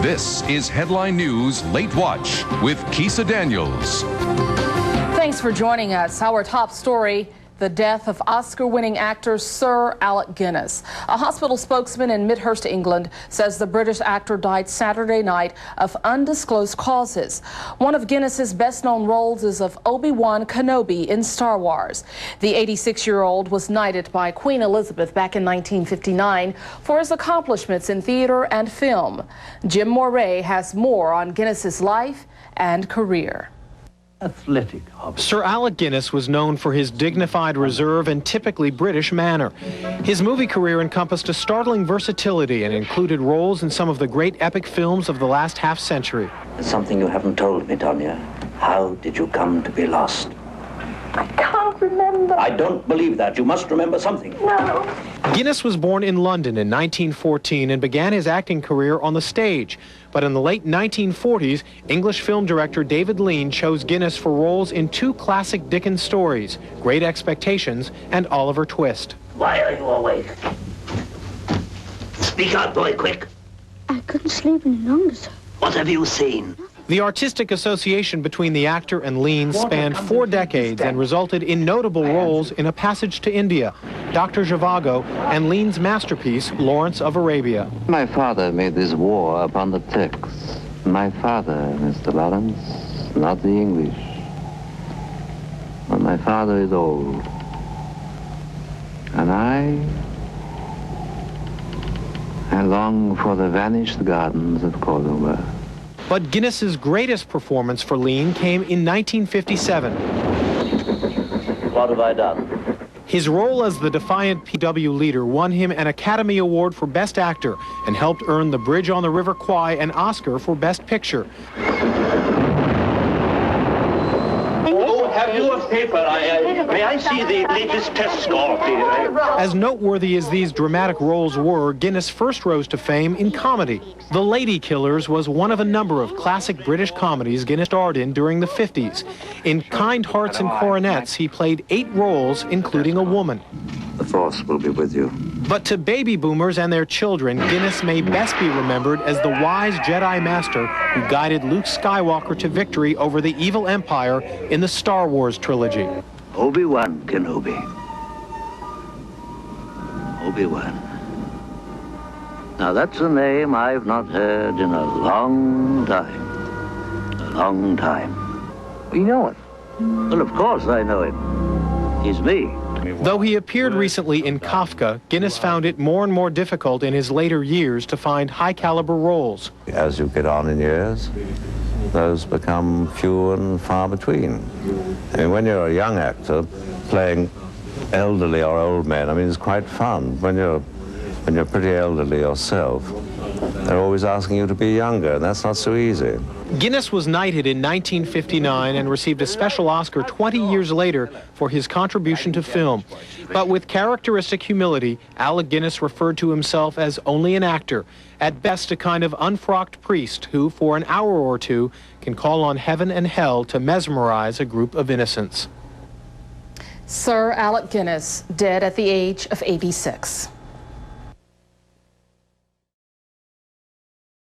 This is Headline News Late Watch with Kisa Daniels. Thanks for joining us. Our top story: the death of Oscar-winning actor Sir Alec Guiness. A hospital spokesman in Midhurst, England, says the British actor died Saturday night of undisclosed causes. One of Guinness's best-known roles is of Obi-Wan Kenobi in Star Wars. The 86-year-old was knighted by Queen Elizabeth back in 1959 for his accomplishments in theater and film. Jim Moray has more on Guinness's life and career. Athletic hobby. Sir Alec Guinness was known for his dignified reserve and typically British manner. His movie career encompassed a startling versatility and included roles in some of the great epic films of the last half-century. There's something you haven't told me, Tonya. How did you come to be lost? I can't remember. I don't believe that. You must remember something. No. Guinness was born in London in 1914 and began his acting career on the stage. But in the late 1940s, English film director David Lean chose Guinness for roles in two classic Dickens stories, Great Expectations and Oliver Twist. Why are you awake? Speak out, boy, quick. I couldn't sleep any longer, sir. What have you seen? The artistic association between the actor and Lean spanned 4 decades and resulted in notable roles in A Passage to India, Dr. Zhivago, and Lean's masterpiece, Lawrence of Arabia. My father made this war upon the Turks. My father, Mr. Lawrence, not the English. But my father is old. And I long for the vanished gardens of Cordoba. But Guinness's greatest performance for Lean came in 1957. What have I done? His role as the defiant PW leader won him an Academy Award for Best Actor and helped earn The Bridge on the River Kwai an Oscar for Best Picture. Oh, have you a paper? May I see the latest test score, please? As noteworthy as these dramatic roles were, Guinness first rose to fame in comedy. The Ladykillers was one of a number of classic British comedies Guinness starred in during the 50s. In Kind Hearts and Coronets, he played 8 roles, including a woman. The Force will be with you. But to baby boomers and their children, Guinness may best be remembered as the wise Jedi Master who guided Luke Skywalker to victory over the evil Empire in the Star Wars trilogy. Obi-Wan Kenobi. Obi-Wan. Now that's a name I've not heard in a long time. A long time. You know it. Well, of course I know him. He's me. Though he appeared recently in Kafka, Guinness found it more and more difficult in his later years to find high-caliber roles. As you get on in years, those become few and far between. I mean, when you're a young actor playing elderly or old men, I mean, it's quite fun. When you're pretty elderly yourself, they're always asking you to be younger, and that's not so easy. Guinness was knighted in 1959 and received a special Oscar 20 years later for his contribution to film. But with characteristic humility, Alec Guinness referred to himself as only an actor, at best a kind of unfrocked priest who, for an hour or two, can call on heaven and hell to mesmerize a group of innocents. Sir Alec Guinness, dead at the age of 86.